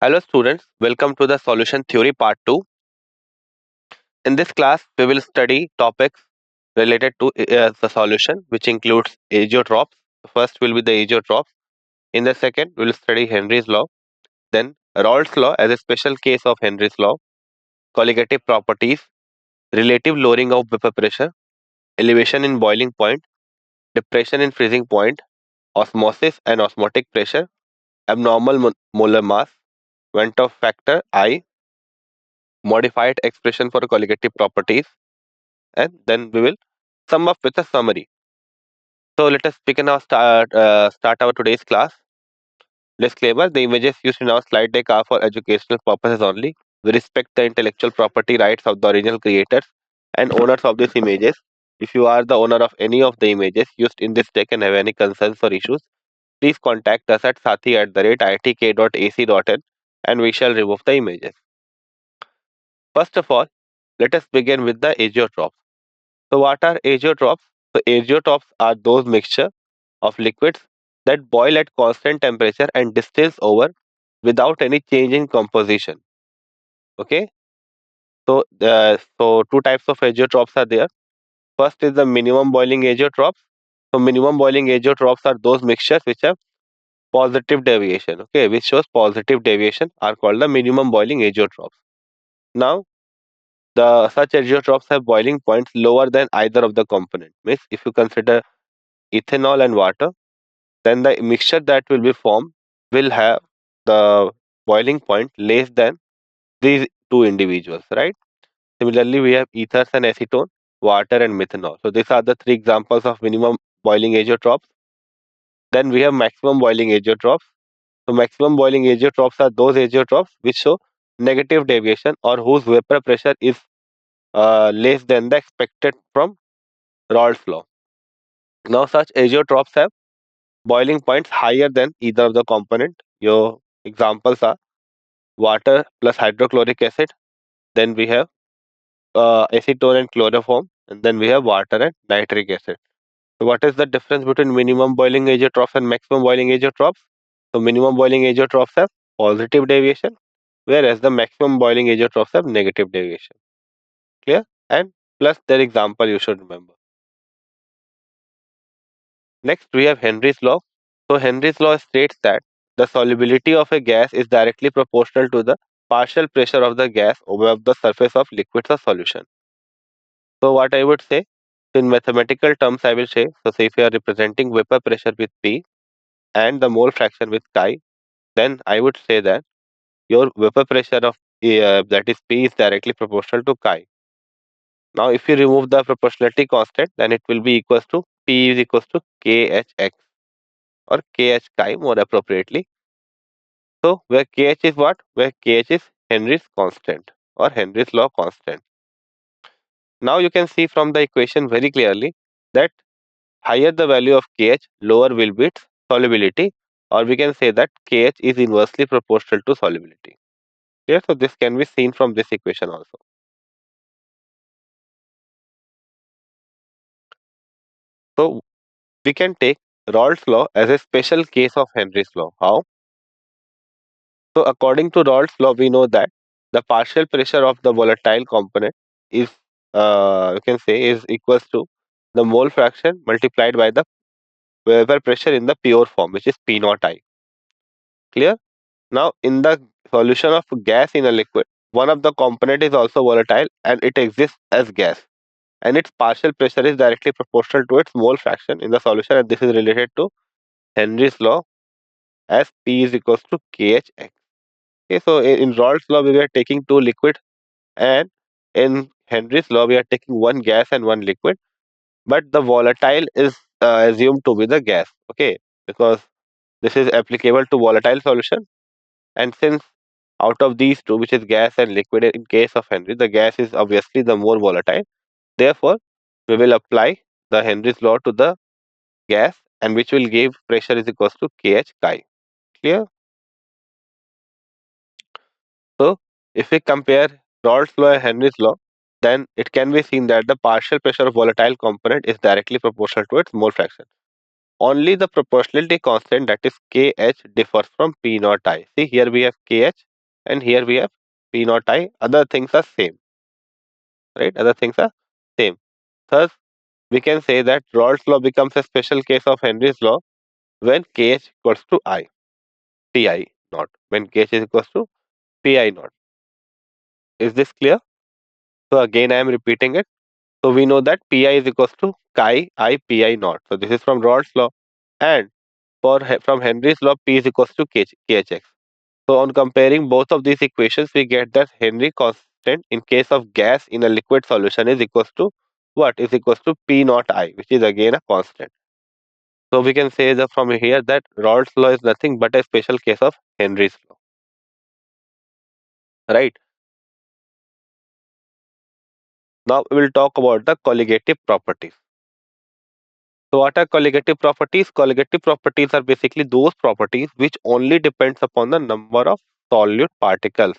Hello students, welcome to the solution theory part 2. In this class, we will study topics related to the solution which includes azeotropes. First will be the azeotropes. In the second, we will study Henry's law. Then Raoult's law as a special case of Henry's law, colligative properties, relative lowering of vapor pressure, elevation in boiling point, depression in freezing point, osmosis and osmotic pressure, abnormal molar mass, Ventov factor I, modified expression for colligative properties, and then we will sum up with a summary. So let us begin our start our today's class. Disclaimer: the images used in our slide deck are for educational purposes only. We respect the intellectual property rights of the original creators and owners of these images. If you are the owner of any of the images used in this deck and have any concerns or issues, please contact us at sathi@itk.ac.in and we shall remove the images. First of all, let us begin with the azeotropes. So what are azeotropes? So azeotropes are those mixture of liquids that boil at constant temperature and distills over without any change in composition. Okay, so two types of azeotropes are there. First is the minimum boiling azeotropes. So minimum boiling azeotropes are those mixtures which have positive deviation. Okay, which shows positive deviation are called the minimum boiling azeotropes. Now the such azeotropes have boiling points lower than either of the component. Means if you consider ethanol and water, then the mixture that will be formed will have the boiling point less than these two individuals, right? Similarly, we have ethers and acetone, water and methanol. So these are the three examples of minimum boiling azeotropes. Then we have maximum boiling azeotropes. So maximum boiling azeotropes are those azeotropes which show negative deviation or whose vapor pressure is less than the expected from Raoult's law. Now such azeotropes have boiling points higher than either of the component. Your examples are water plus hydrochloric acid. Then we have acetone and chloroform, and then we have water and nitric acid. So what is the difference between minimum boiling azeotropes and maximum boiling azeotropes? So minimum boiling azeotropes have positive deviation, whereas the maximum boiling azeotropes have negative deviation. Clear? And plus their example you should remember. Next we have Henry's law. So Henry's law states that the solubility of a gas is directly proportional to the partial pressure of the gas above the surface of liquids or solution. So what I would say, in mathematical terms I will say, so say if you are representing vapor pressure with P and the mole fraction with chi, then I would say that your vapor pressure of that is P is directly proportional to chi. Now if you remove the proportionality constant, then it will be equals to P is equals to KHX or KH chi more appropriately. So where KH is what? Where KH is Henry's constant or Henry's law constant. Now you can see from the equation very clearly that higher the value of KH, lower will be its solubility, or we can say that KH is inversely proportional to solubility. Clear? So this can be seen from this equation also. So we can take Raoult's law as a special case of Henry's law. How? So according to Raoult's law, we know that the partial pressure of the volatile component is, you can say, is equals to the mole fraction multiplied by the vapor pressure in the pure form, which is P naught I. Clear? Now, in the solution of gas in a liquid, one of the component is also volatile and it exists as gas. And its partial pressure is directly proportional to its mole fraction in the solution, and this is related to Henry's law as P is equals to KHX. Okay, so in Raoult's law, we are taking two liquid, and in Henry's law, we are taking one gas and one liquid, but the volatile is assumed to be the gas. Okay, because this is applicable to volatile solution, and since out of these two, which is gas and liquid, in case of Henry, the gas is obviously the more volatile. Therefore, we will apply the Henry's law to the gas, and which will give pressure is equals to KH chi. Clear? So, if we compare Raoult's law and Henry's law, then it can be seen that the partial pressure of volatile component is directly proportional to its mole fraction. Only the proportionality constant, that is KH, differs from P naught I. See, here we have KH and here we have P naught I. Other things are same, right? Other things are same. Thus, we can say that Raoult's law becomes a special case of Henry's law when Kh equals to I, Pi naught. When Kh is equals to Pi naught. Is this clear? So again, I am repeating it. So we know that Pi is equals to chi I Pi naught. So this is from Raoult's law, and from Henry's law, P is equals to Khx. So on comparing both of these equations, we get that Henry constant in case of gas in a liquid solution is equals to what? Is equals to P naught I, which is again a constant. So we can say that from here that Raoult's law is nothing but a special case of Henry's law. Right. Now we will talk about the colligative properties. So what are colligative properties? Colligative properties are basically those properties which only depends upon the number of solute particles,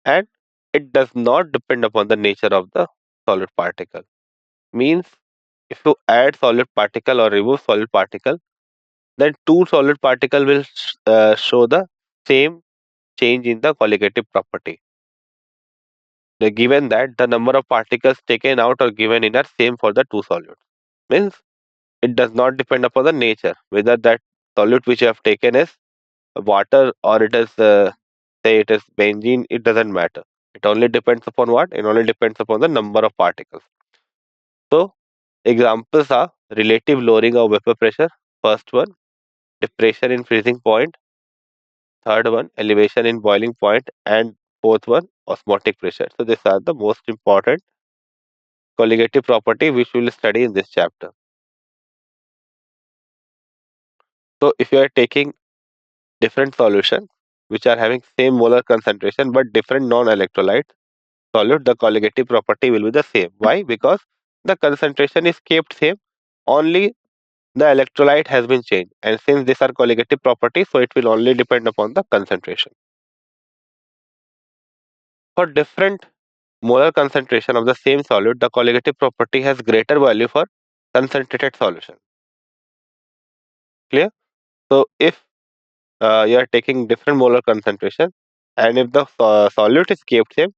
and it does not depend upon the nature of the solid particle. Means if you add solid particle or remove solid particle, then two solid particle will show the same change in the colligative property. Given that the number of particles taken out or given in are same for the two solutes. Means it does not depend upon the nature, whether that solute which you have taken is water or it is say it is benzene, it doesn't matter. It only depends upon what? It only depends upon the number of particles. So examples are relative lowering of vapor pressure, first one, depression in freezing point, third one, elevation in boiling point, and fourth one, osmotic pressure. So these are the most important colligative property which we will study in this chapter. So if you are taking different solutions which are having same molar concentration but different non-electrolyte solute, the colligative property will be the same. Why? Because the concentration is kept same, only the electrolyte has been changed, and since these are colligative properties, so it will only depend upon the concentration. For different molar concentration of the same solute, the colligative property has greater value for concentrated solution. Clear? So if you are taking different molar concentration, and if the solute is kept same,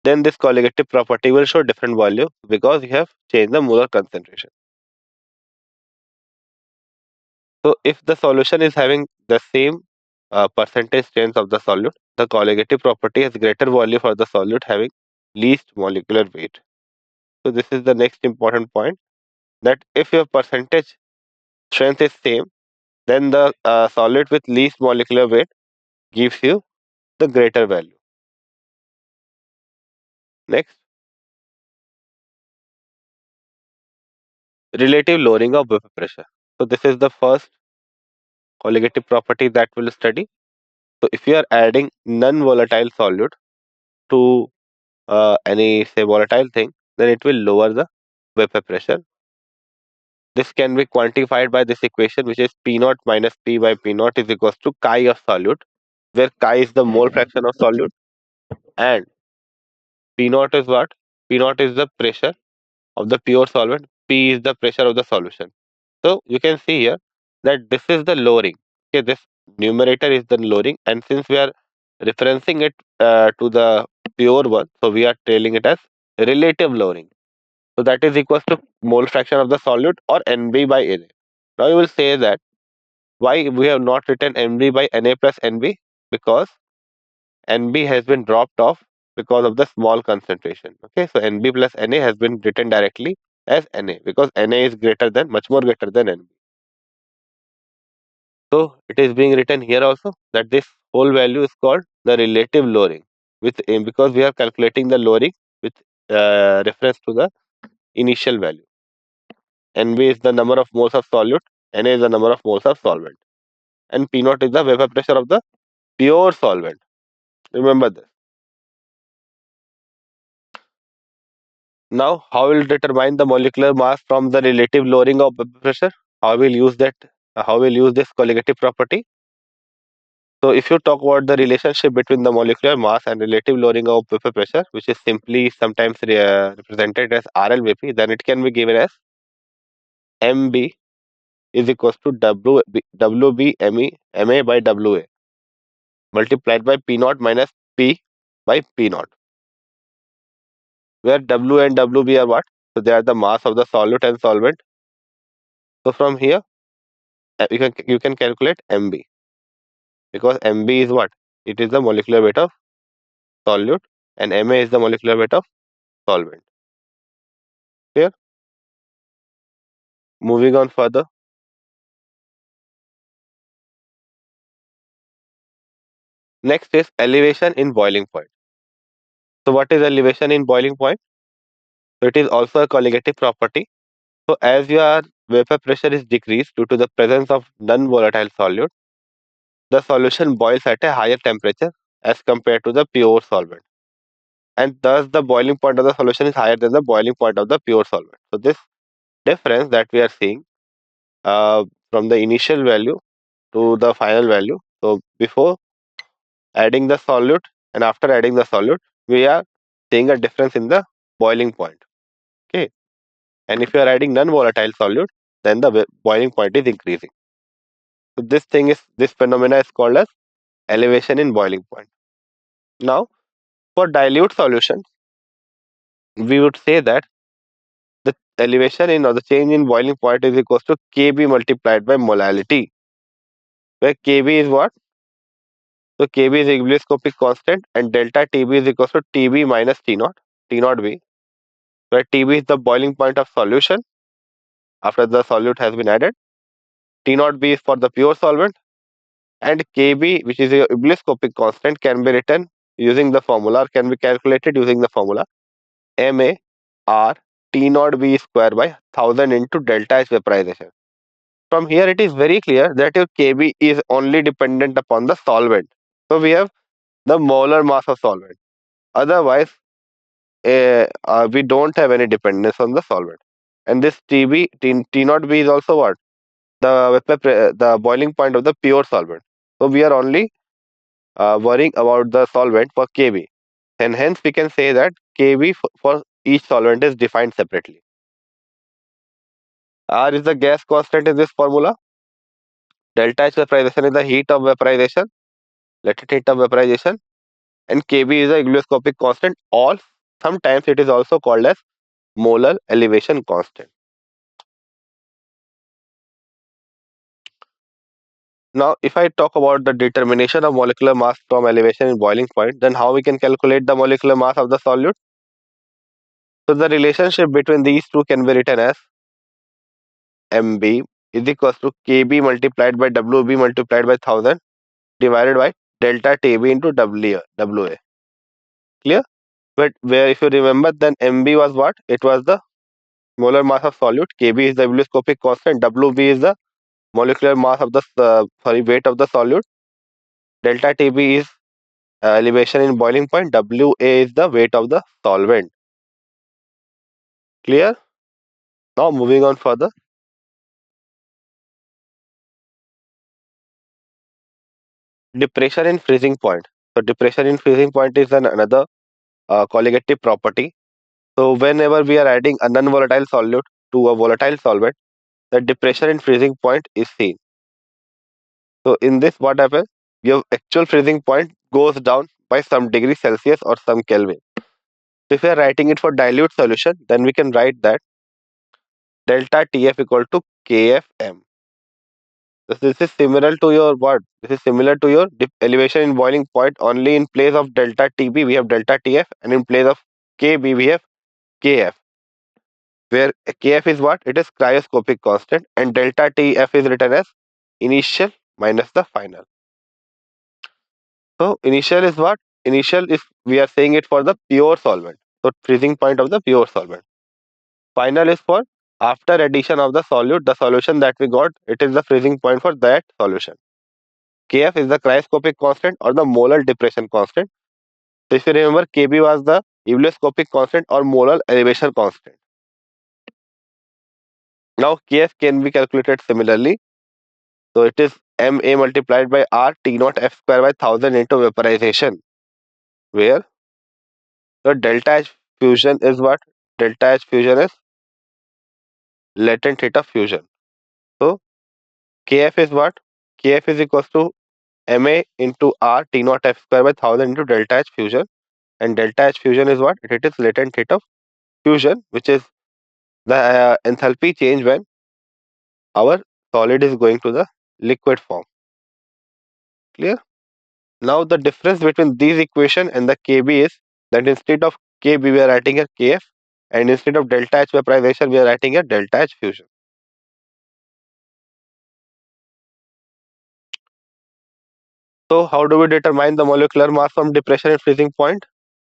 then this colligative property will show different value because you have changed the molar concentration. So if the solution is having the same percentage strength of the solute, the colligative property has greater value for the solute having least molecular weight. So this is the next important point, that if your percentage strength is same, then the solute with least molecular weight gives you the greater value. Next, relative lowering of vapor pressure. So this is the first colligative property that we'll study. So if you are adding non-volatile solute to any say volatile thing, then it will lower the vapor pressure. This can be quantified by this equation, which is P naught minus P by P naught is equals to chi of solute, where chi is the mole fraction of solute and P naught is what? P naught is the pressure of the pure solvent, P is the pressure of the solution. So you can see here that this is the lowering. Okay, this numerator is the lowering, and since we are referencing it to the pure one, so we are telling it as relative lowering. So that is equals to mole fraction of the solute or Nb by Na. Now you will say that why we have not written Nb by Na plus Nb, because Nb has been dropped off because of the small concentration. Okay, so Nb plus Na has been written directly as Na because Na is greater than, much more greater than Nb. So it is being written here also that this whole value is called the relative lowering with because we are calculating the lowering with reference to the initial value. Nb is the number of moles of solute, Na is the number of moles of solvent, and P naught is the vapor pressure of the pure solvent. Remember this. Now, how will determine the molecular mass from the relative lowering of vapor pressure? How will use that? How will use this colligative property? So, if you talk about the relationship between the molecular mass and relative lowering of vapor pressure, which is simply sometimes represented as RLVP, then it can be given as MB is equals to WB MA by WA. multiplied by P naught minus P by P naught, where W and WB are what? So they are the mass of the solute and solvent. So from here, you can calculate MB, because MB is what? It is the molecular weight of solute, and Ma is the molecular weight of solvent. Clear? Moving on further. Next is elevation in boiling point. So what is elevation in boiling point? So it is also a colligative property. So as your vapor pressure is decreased due to the presence of non-volatile solute, the solution boils at a higher temperature as compared to the pure solvent. And thus the boiling point of the solution is higher than the boiling point of the pure solvent. So this difference that we are seeing from the initial value to the final value. So before adding the solute and after adding the solute, we are seeing a difference in the boiling point. Okay. And if you are adding non-volatile solute, then the boiling point is increasing. So this phenomena is called as elevation in boiling point. Now, for dilute solutions, we would say that the elevation in or the change in boiling point is equals to Kb multiplied by molality, where Kb is what? So Kb is hygroscopic constant and delta Tb is equals to Tb minus T naught, T naught B, where Tb is the boiling point of solution after the solute has been added. T naught B is for the pure solvent, and Kb, which is a hygroscopic constant, can be written using the formula, or can be calculated using the formula Ma R T naught B square by 1000 into delta H vaporization. From here, it is very clear that your Kb is only dependent upon the solvent. So we have the molar mass of solvent. Otherwise, we don't have any dependence on the solvent. And this T naught B is also what? The boiling point of the pure solvent. So we are only worrying about the solvent for Kb. And hence we can say that Kb for each solvent is defined separately. R is the gas constant in this formula. Delta H vaporization is the heat of vaporization, latent heat of vaporization, and Kb is the hygroscopic constant, or sometimes it is also called as molar elevation constant. Now, if I talk about the determination of molecular mass from elevation in boiling point, then how we can calculate the molecular mass of the solute? So the relationship between these two can be written as Mb is equals to Kb multiplied by Wb multiplied by 1000 divided by delta Tb into Wa. Clear? But where if you remember, then Mb was what? It was the molar mass of solute. Kb is the hygroscopic constant. Wb is the molecular mass of the weight of the solute. Delta Tb is elevation in boiling point. Wa is the weight of the solvent. Clear? Now moving on further. Depression in freezing point. So depression in freezing point is another colligative property. So whenever we are adding a non-volatile solute to a volatile solvent, the depression in freezing point is seen. So in this, what happens? Your actual freezing point goes down by some degree Celsius or some Kelvin. So if we are writing it for dilute solution, then we can write that delta TF equal to KFM. This is similar to your what? This is similar to your elevation in boiling point. Only in place of delta TB we have delta TF, and in place of KB we have KF. Where KF is what? It is cryoscopic constant, and delta TF is written as initial minus the final. So initial is what? Initial is, we are saying it for the pure solvent. So freezing point of the pure solvent. Final is for after addition of the solute, the solution that we got, it is the freezing point for that solution. Kf is the cryoscopic constant or the molar depression constant. So if you remember, Kb was the hygroscopic constant or molar elevation constant. Now Kf can be calculated similarly. So it is Ma multiplied by R T naught F square by 1000 into vaporization, where the delta H fusion is what? Delta H fusion is latent heat of fusion. So Kf is what? Kf is equals to Ma into R T naught F square by 1000 into delta H fusion. And delta H fusion is what? It is latent rate of fusion, which is the enthalpy change when our solid is going to the liquid form. Clear? Now the difference between these equation and the Kb is that instead of Kb we are writing a Kf, and instead of delta H vaporization we are writing a delta H fusion. So how do we determine the molecular mass from depression and freezing point?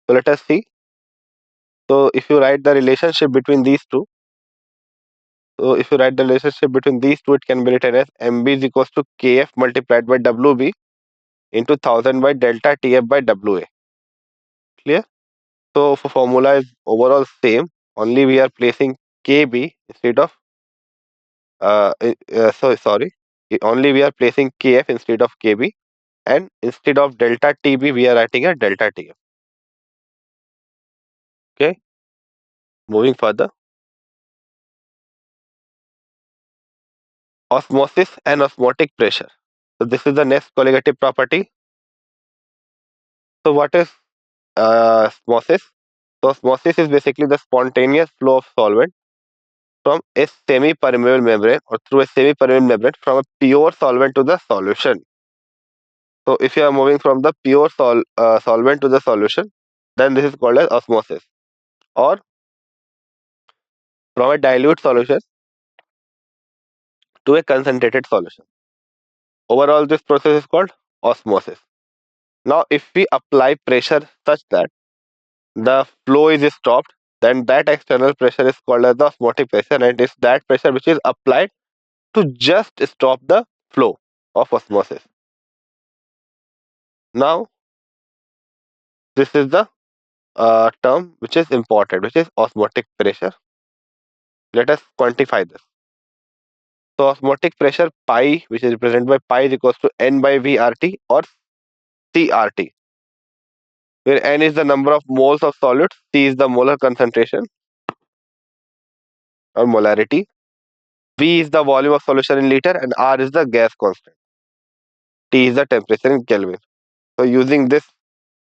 So let us see. So if you write the relationship between these two, it can be written as Mb is equals to Kf multiplied by Wb into 1000 by delta Tf by Wa. Clear? So for formula is overall same, only we are placing Kb instead of only we are placing Kf instead of Kb, and instead of delta Tb we are writing a delta Tf. Okay, moving further. Osmosis and osmotic pressure. So this is the next colligative property. So what is osmosis? So osmosis is basically the spontaneous flow of solvent from a semi-permeable membrane or through a semi-permeable membrane from a pure solvent to the solution. So if you are moving from the pure solvent to the solution, then this is called as osmosis. Or from a dilute solution to a concentrated solution. Overall, this process is called osmosis. Now, if we apply pressure such that the flow is stopped, then that external pressure is called as the osmotic pressure, and it is that pressure which is applied to just stop the flow of osmosis. Now, this is the term which is important, which is osmotic pressure. Let us quantify this. So, osmotic pressure pi, which is represented by pi, is equals to N by VRT or CRT, where N is the number of moles of solid, C is the molar concentration or molarity, V is the volume of solution in liter, and R is the gas constant. T is the temperature in Kelvin. So using this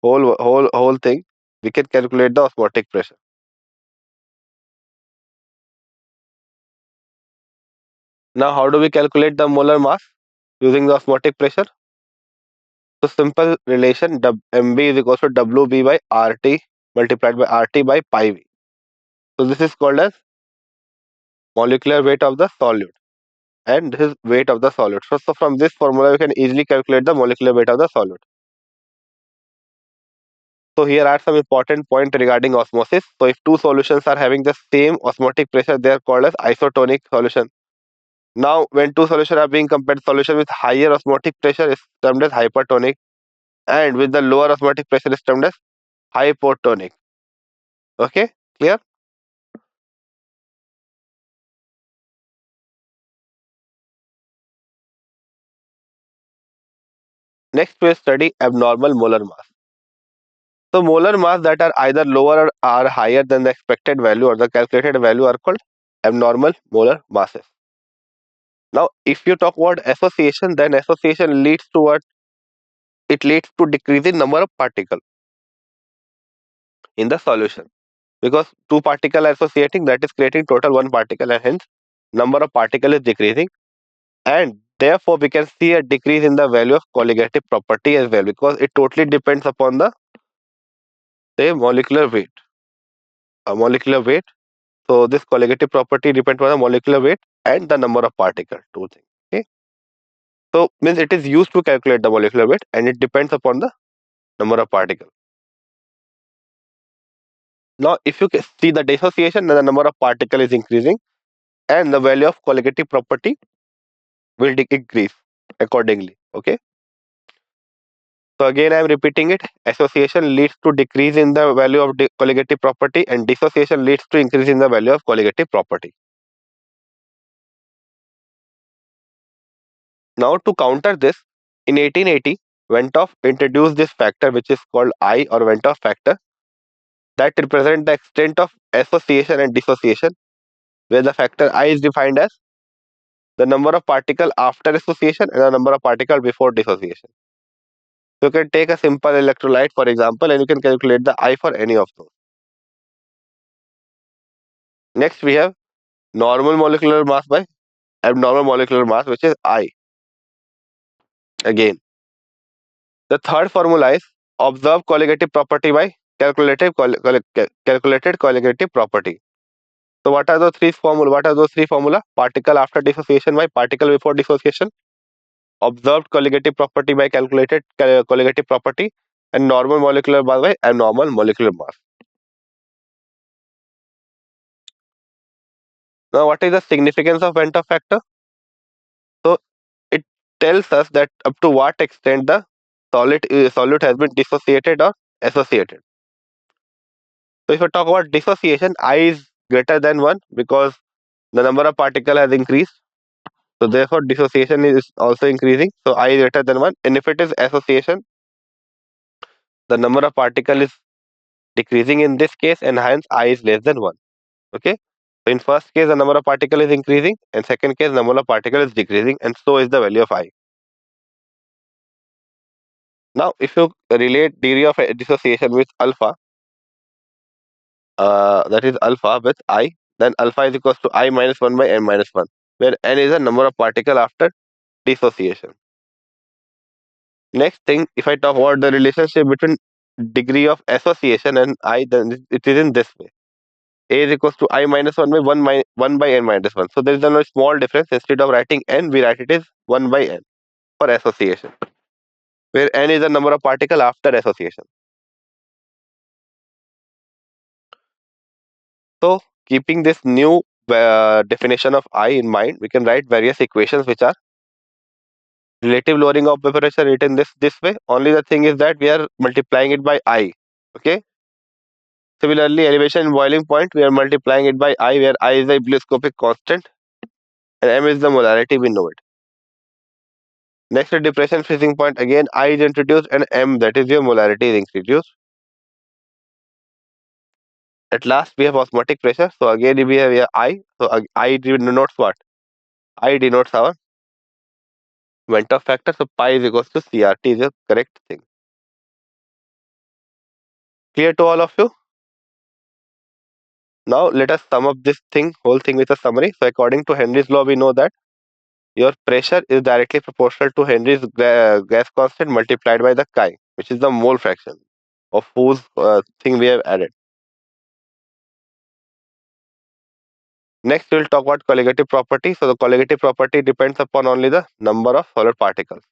whole thing, we can calculate the osmotic pressure. Now, how do we calculate the molar mass using the osmotic pressure? So simple relation, Mb is equals to Wb by RT multiplied by RT by pi V. So this is called as molecular weight of the solute, and this is weight of the solute. So from this formula, we can easily calculate the molecular weight of the solute. So here are some important points regarding osmosis. So if two solutions are having the same osmotic pressure, they are called as isotonic solution. Now, when two solutions are being compared, solution with higher osmotic pressure is termed as hypertonic, and with the lower osmotic pressure is termed as hypotonic. Okay, clear? Next, we study abnormal molar mass. So molar mass that are either lower or higher than the expected value or the calculated value are called abnormal molar masses. Now, if you talk about association, then association leads to what? It leads to decrease in number of particles in the solution, because two particles are associating, that is creating total one particle, and hence number of particles is decreasing, and therefore we can see a decrease in the value of colligative property as well, because it totally depends upon the molecular weight. Molecular weight. So this colligative property depends on the molecular weight and the number of particles. Two things. Okay. So means it is used to calculate the molecular weight, and it depends upon the number of particles. Now, if you see the dissociation, then the number of particles is increasing, and the value of colligative property will decrease accordingly. Okay. So again, I am repeating it. Association leads to decrease in the value of colligative property, and dissociation leads to increase in the value of colligative property. Now, to counter this, in 1880, Ventoff introduced this factor which is called I or Ventoff factor, that represents the extent of association and dissociation, where the factor I is defined as the number of particles after association and the number of particles before dissociation. You can take a simple electrolyte, for example, and you can calculate the I for any of those. Next, we have normal molecular mass by abnormal molecular mass, which is I. Again, the third formula is observed colligative property by calculated colligative property. So what are those three formula? What are those three formula? Particle after dissociation by particle before dissociation, observed colligative property by calculated colligative property, and normal molecular mass by abnormal molecular mass. Now, what is the significance of Ventov factor? So it tells us that up to what extent the solute has been dissociated or associated. So if you talk about dissociation, I is greater than 1 because the number of particle has increased. So therefore dissociation is also increasing. So I is greater than 1. And if it is association, the number of particle is decreasing in this case, and hence I is less than 1. Okay. So in first case, the number of particle is increasing, and second case, number of particle is decreasing, and so is the value of I. Now, if you relate degree of dissociation with alpha, that is alpha with I, then alpha is equals to I minus 1 by n minus 1, where n is the number of particle after dissociation. Next thing, if I talk about the relationship between degree of association and I, then it is in this way. A is equals to I minus 1 by 1 by n minus 1. So there is a small difference. Instead of writing n, we write it as 1 by n for association, where n is the number of particle after association. So keeping this new definition of I in mind, we can write various equations which are relative lowering of vapor pressure written this way. Only the thing is that we are multiplying it by I. Okay. Similarly, elevation and boiling point, we are multiplying it by I, where I is the ebullioscopic constant and m is the molarity, we know it. Next to depression freezing point, again I is introduced and m, that is your molarity, is introduced. At last we have osmotic pressure. So again we have here I. So I denotes what? I denotes our Ventov factor. So pi is equals to CRT is the correct thing. Clear to all of you? Now let us sum up this whole thing with a summary. So according to Henry's law, we know that your pressure is directly proportional to Henry's gas constant multiplied by the chi, which is the mole fraction of whose thing we have added. Next, we will talk about colligative property. So the colligative property depends upon only the number of solid particles.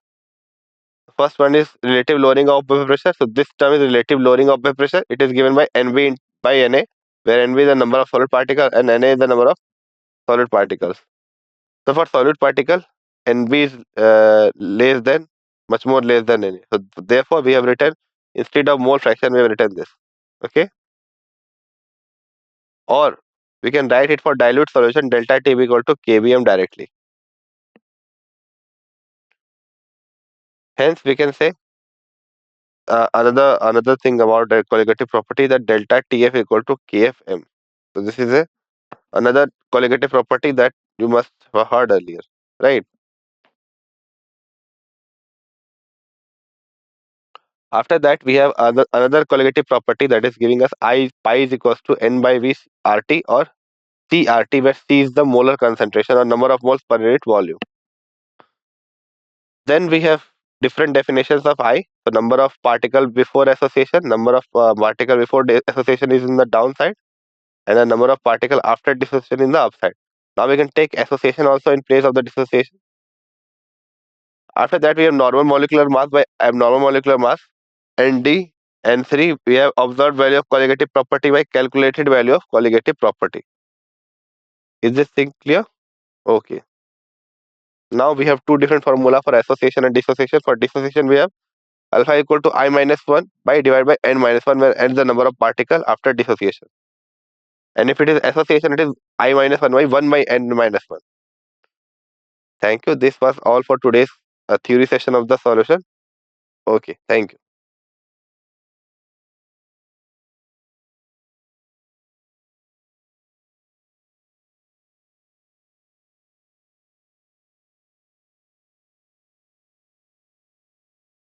The first one is relative lowering of vapor pressure. So this term is relative lowering of vapor pressure. It is given by NV by Na, where NV is the number of solid particles and Na is the number of solid particles. So for solid particle, NV is less than, much more less than Na. So therefore, we have written, instead of mole fraction, we have written this. Okay. Or we can write it for dilute solution, delta T be equal to kbm directly. Hence, we can say another thing about the colligative property, that delta TF equal to KFM. So this is another colligative property that you must have heard earlier, right? After that, we have another colligative property that is giving us I pi is equals to n by v RT or CRT, where C is the molar concentration or number of moles per unit volume. Then we have different definitions of I. So number of particle before association, number of particle before association is in the downside, and the number of particle after dissociation in the upside. Now we can take association also in place of the dissociation. After that, we have normal molecular mass by abnormal molecular mass, and D and 3 we have observed value of colligative property by calculated value of colligative property. Is this thing clear? Okay. Now we have two different formula for association and dissociation. For dissociation, we have alpha equal to I minus 1 by divided by n minus 1, where n is the number of particle after dissociation. And if it is association, it is I minus 1 by 1 by n minus 1. Thank you. This was all for today's theory session of the solution. Okay. Thank you.